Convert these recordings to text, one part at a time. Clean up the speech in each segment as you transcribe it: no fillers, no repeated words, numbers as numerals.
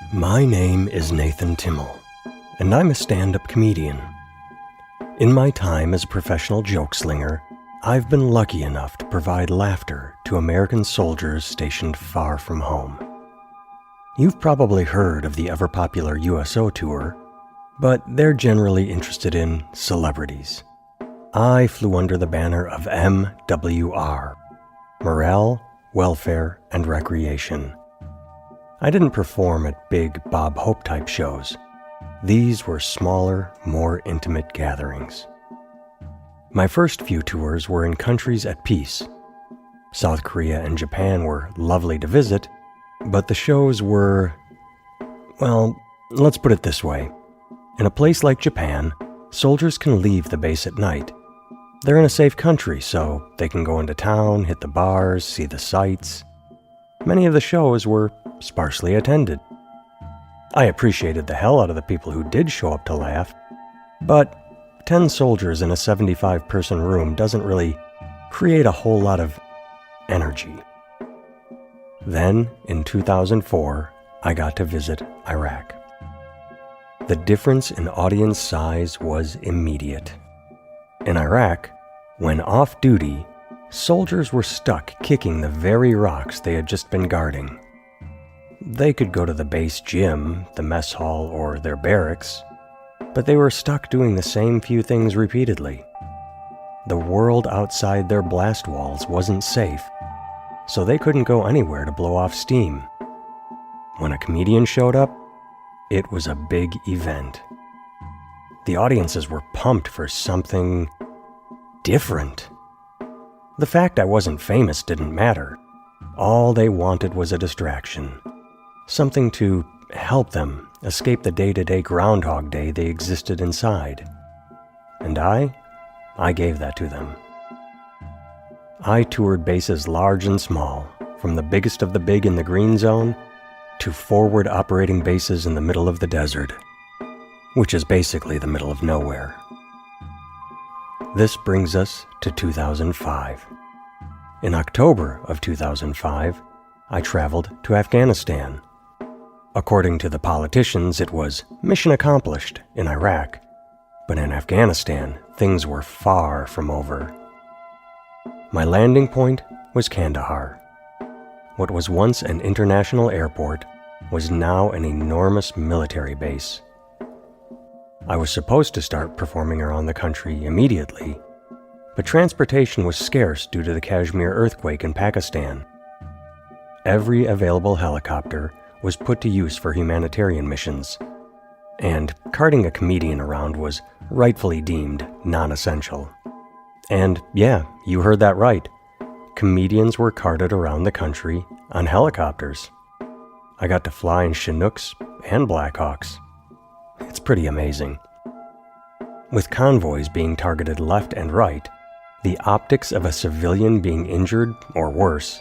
My name is Nathan Timmel, and I'm a stand-up comedian. In my time as a professional joke slinger, I've been lucky enough to provide laughter to American soldiers stationed far from home. You've probably heard of the ever-popular USO tour, but they're generally interested in celebrities. I flew under the banner of MWR, Morale, Welfare, and Recreation. I didn't perform at big Bob Hope-type shows. These were smaller, more intimate gatherings. My first few tours were in countries at peace. South Korea and Japan were lovely to visit, but the shows were, well, let's put it this way. In a place like Japan, soldiers can leave the base at night. They're in a safe country, so they can go into town, hit the bars, see the sights. Many of the shows were sparsely attended. I appreciated the hell out of the people who did show up to laugh, but 10 soldiers in a 75-person room doesn't really create a whole lot of energy. Then, in 2004, I got to visit Iraq. The difference in audience size was immediate. In Iraq, when off-duty, soldiers were stuck kicking the very rocks they had just been guarding. They could go to the base gym, the mess hall, or their barracks, but they were stuck doing the same few things repeatedly. The world outside their blast walls wasn't safe, so they couldn't go anywhere to blow off steam. When a comedian showed up, it was a big event. The audiences were pumped for something different. The fact I wasn't famous didn't matter. All they wanted was a distraction. Something to help them escape the day-to-day Groundhog Day they existed inside. And I gave that to them. I toured bases large and small, from the biggest of the big in the green zone to forward operating bases in the middle of the desert, which is basically the middle of nowhere. This brings us to 2005. In October of 2005, I traveled to Afghanistan. According to the politicians, it was mission accomplished in Iraq, but in Afghanistan, things were far from over. My landing point was Kandahar. What was once an international airport was now an enormous military base. I was supposed to start performing around the country immediately, but transportation was scarce due to the Kashmir earthquake in Pakistan. Every available helicopter was put to use for humanitarian missions, and carting a comedian around was rightfully deemed non-essential. And yeah, you heard that right. Comedians were carted around the country on helicopters. I got to fly in Chinooks and Blackhawks. It's pretty amazing. With convoys being targeted left and right, the optics of a civilian being injured, or worse,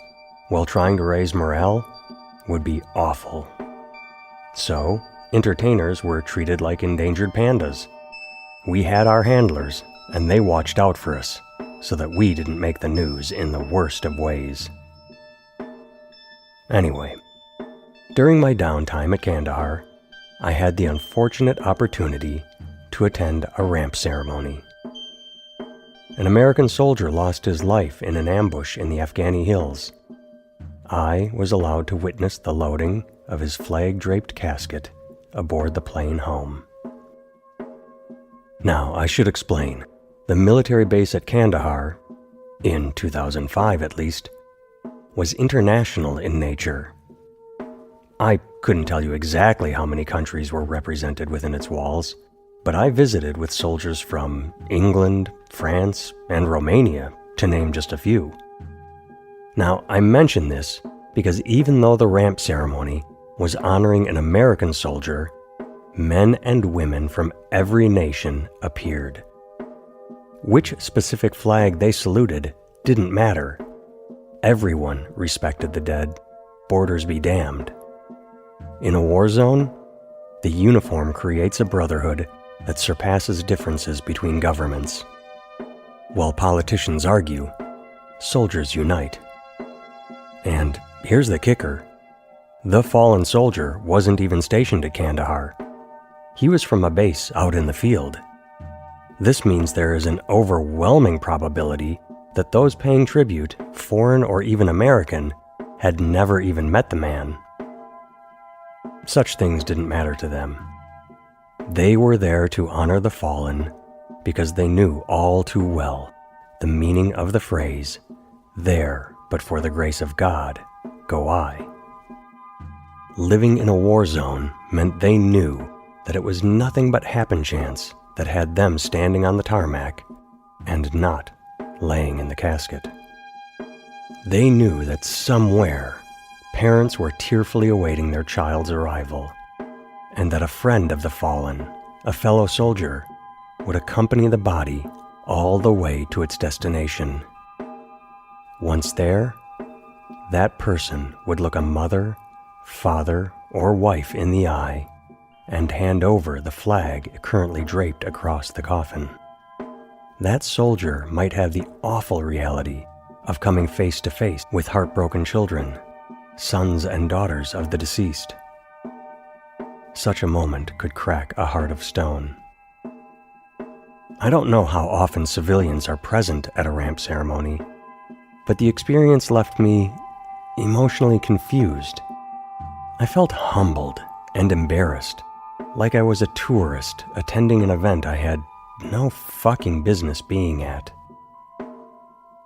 while trying to raise morale would be awful. So, entertainers were treated like endangered pandas. We had our handlers, and they watched out for us, so that we didn't make the news in the worst of ways. Anyway, during my downtime at Kandahar, I had the unfortunate opportunity to attend a ramp ceremony. An American soldier lost his life in an ambush in the Afghani hills. I was allowed to witness the loading of his flag-draped casket aboard the plane home. Now, I should explain. The military base at Kandahar, in 2005 at least, was international in nature. I couldn't tell you exactly how many countries were represented within its walls, but I visited with soldiers from England, France, and Romania, to name just a few. Now, I mention this because even though the ramp ceremony was honoring an American soldier, men and women from every nation appeared. Which specific flag they saluted didn't matter. Everyone respected the dead, borders be damned. In a war zone, the uniform creates a brotherhood that surpasses differences between governments. While politicians argue, soldiers unite. And here's the kicker. The fallen soldier wasn't even stationed at Kandahar. He was from a base out in the field. This means there is an overwhelming probability that those paying tribute, foreign or even American, had never even met the man. Such things didn't matter to them. They were there to honor the fallen because they knew all too well the meaning of the phrase, "There, but for the grace of God, go I." Living in a war zone meant they knew that it was nothing but happen chance that had them standing on the tarmac and not laying in the casket. They knew that somewhere parents were tearfully awaiting their child's arrival, and that a friend of the fallen, a fellow soldier, would accompany the body all the way to its destination. Once there, that person would look a mother, father, or wife in the eye and hand over the flag currently draped across the coffin. That soldier might have the awful reality of coming face to face with heartbroken children, sons and daughters of the deceased. Such a moment could crack a heart of stone. I don't know how often civilians are present at a ramp ceremony, but the experience left me emotionally confused. I felt humbled and embarrassed, like I was a tourist attending an event I had no fucking business being at.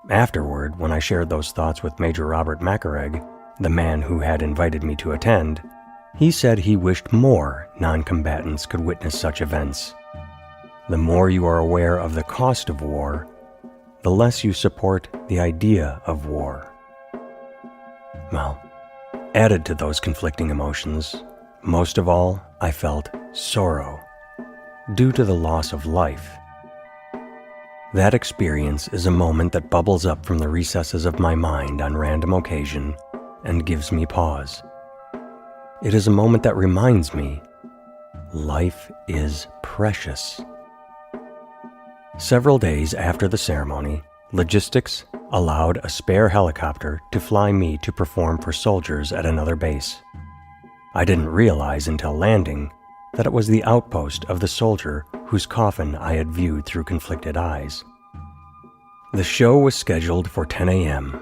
Afterward, when I shared those thoughts with Major Robert Macareg, the man who had invited me to attend, he said he wished more non-combatants could witness such events. The more you are aware of the cost of war, the less you support the idea of war. Well, added to those conflicting emotions, most of all, I felt sorrow due to the loss of life. That experience is a moment that bubbles up from the recesses of my mind on random occasion and gives me pause. It is a moment that reminds me, life is precious. Several days after the ceremony, logistics allowed a spare helicopter to fly me to perform for soldiers at another base. I didn't realize until landing that it was the outpost of the soldier whose coffin I had viewed through conflicted eyes. The show was scheduled for 10 a.m.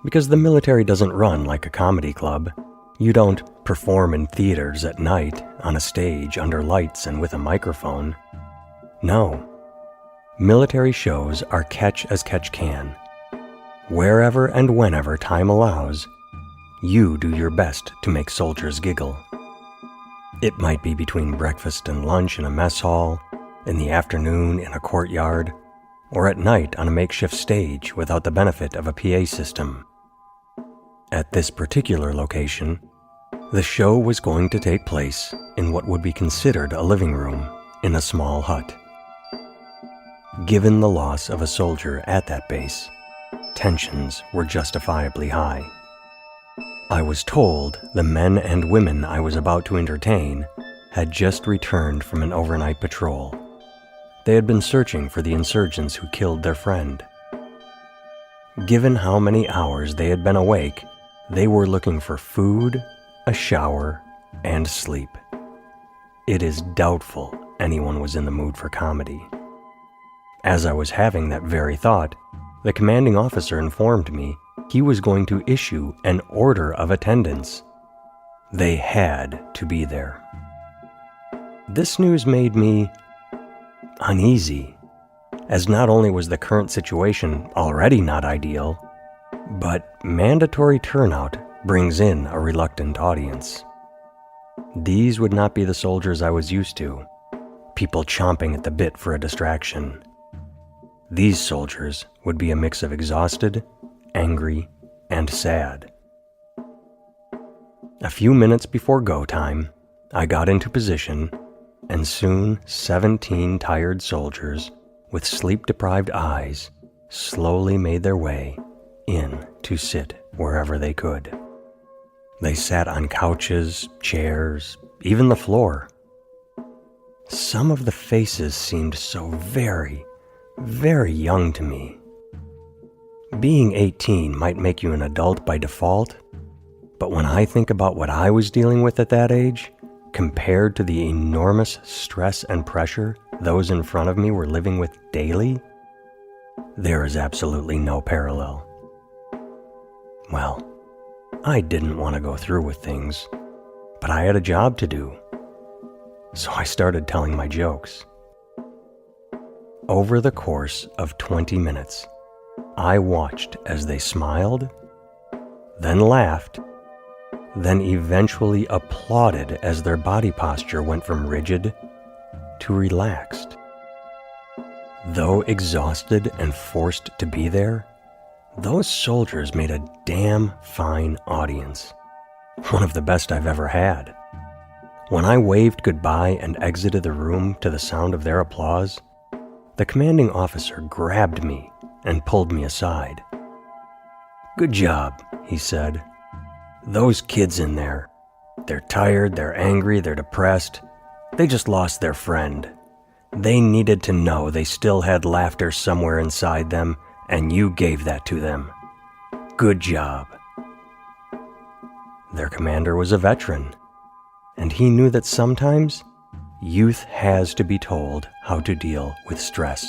Because the military doesn't run like a comedy club. You don't perform in theaters at night on a stage under lights and with a microphone. No. Military shows are catch as catch can. Wherever and whenever time allows, you do your best to make soldiers giggle. It might be between breakfast and lunch in a mess hall, in the afternoon in a courtyard, or at night on a makeshift stage without the benefit of a PA system. At this particular location, the show was going to take place in what would be considered a living room in a small hut. Given the loss of a soldier at that base, tensions were justifiably high. I was told the men and women I was about to entertain had just returned from an overnight patrol. They had been searching for the insurgents who killed their friend. Given how many hours they had been awake, they were looking for food, a shower, and sleep. It is doubtful anyone was in the mood for comedy. As I was having that very thought, the commanding officer informed me he was going to issue an order of attendance. They had to be there. This news made me uneasy, as not only was the current situation already not ideal, but mandatory turnout brings in a reluctant audience. These would not be the soldiers I was used to, people chomping at the bit for a distraction. These soldiers would be a mix of exhausted, angry, and sad. A few minutes before go time, I got into position, and soon 17 tired soldiers with sleep-deprived eyes slowly made their way in to sit wherever they could. They sat on couches, chairs, even the floor. Some of the faces seemed so very, very young to me. Being 18 might make you an adult by default, But when I think about what I was dealing with at that age, compared to the enormous stress and pressure those in front of me were living with daily, there is absolutely no parallel. Well, I didn't want to go through with things, but I had a job to do. So I started telling my jokes. Over the course of 20 minutes, I watched as they smiled, then laughed, then eventually applauded as their body posture went from rigid to relaxed. Though exhausted and forced to be there, those soldiers made a damn fine audience. One of the best I've ever had. When I waved goodbye and exited the room to the sound of their applause, the commanding officer grabbed me and pulled me aside. "Good job," he said. "Those kids in there, they're tired, they're angry, they're depressed. They just lost their friend. They needed to know they still had laughter somewhere inside them, and you gave that to them. Good job." Their commander was a veteran, and he knew that sometimes youth has to be told how to deal with stress.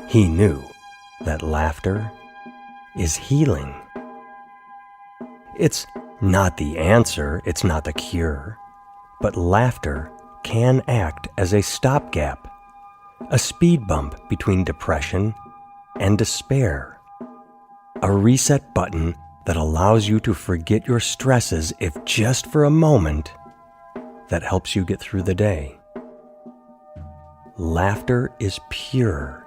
He knew that laughter is healing. It's not the answer, it's not the cure, but laughter can act as a stopgap, a speed bump between depression and despair, a reset button that allows you to forget your stresses, if just for a moment, that helps you get through the day. Laughter is pure.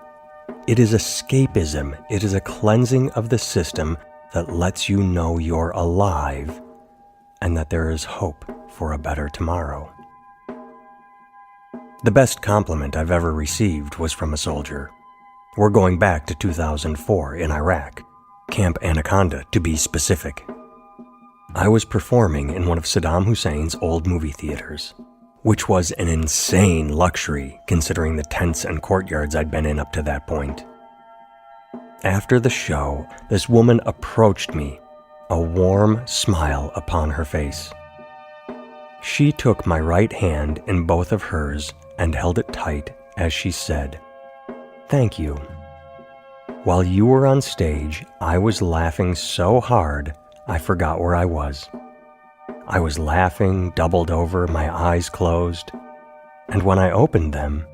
It is escapism. It is a cleansing of the system that lets you know you're alive and that there is hope for a better tomorrow. The best compliment I've ever received was from a soldier. We're going back to 2004 in Iraq, Camp Anaconda to be specific. I was performing in one of Saddam Hussein's old movie theaters, which was an insane luxury considering the tents and courtyards I'd been in up to that point. After the show, this woman approached me, a warm smile upon her face. She took my right hand in both of hers and held it tight as she said, "Thank you. While you were on stage, I was laughing so hard I forgot where I was. I was laughing, doubled over, my eyes closed, and when I opened them,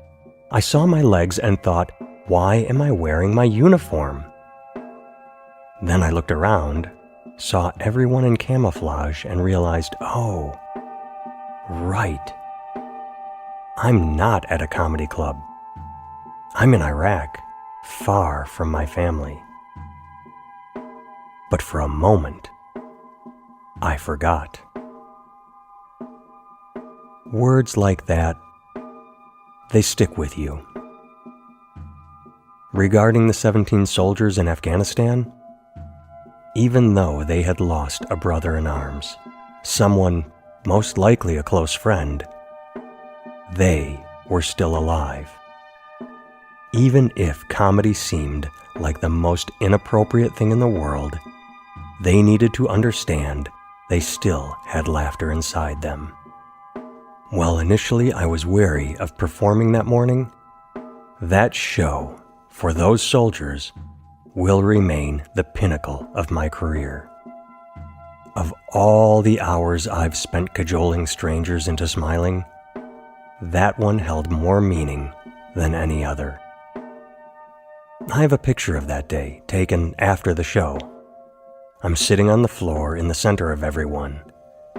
I saw my legs and thought, why am I wearing my uniform? Then I looked around, saw everyone in camouflage, and realized, oh, right. I'm not at a comedy club. I'm in Iraq, far from my family." But for a moment, I forgot. Words like that, they stick with you. Regarding the 17 soldiers in Afghanistan, even though they had lost a brother in arms, someone most likely a close friend, they were still alive. Even if comedy seemed like the most inappropriate thing in the world, they needed to understand they still had laughter inside them. While initially I was wary of performing that morning, that show, for those soldiers, will remain the pinnacle of my career. Of all the hours I've spent cajoling strangers into smiling, that one held more meaning than any other. I have a picture of that day taken after the show. I'm sitting on the floor in the center of everyone,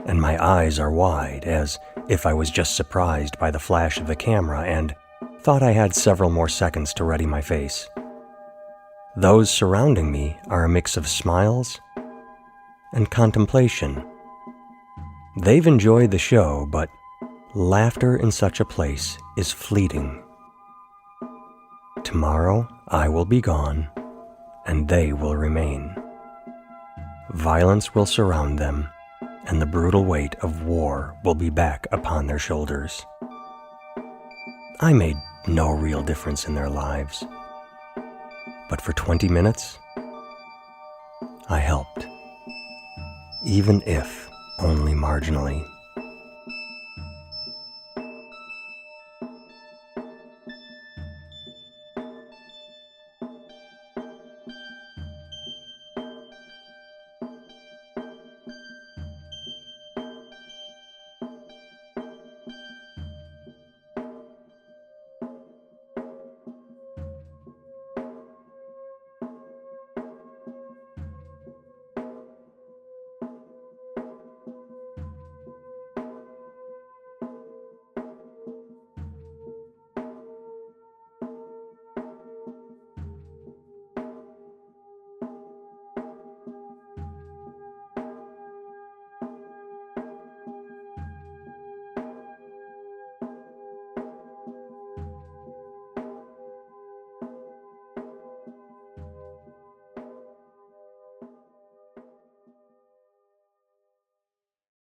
and my eyes are wide as if I was just surprised by the flash of the camera and thought I had several more seconds to ready my face. Those surrounding me are a mix of smiles and contemplation. They've enjoyed the show, but laughter in such a place is fleeting. Tomorrow I will be gone, and they will remain. Violence will surround them, and the brutal weight of war will be back upon their shoulders. I made no real difference in their lives, but for 20 minutes, I helped. even if only marginally.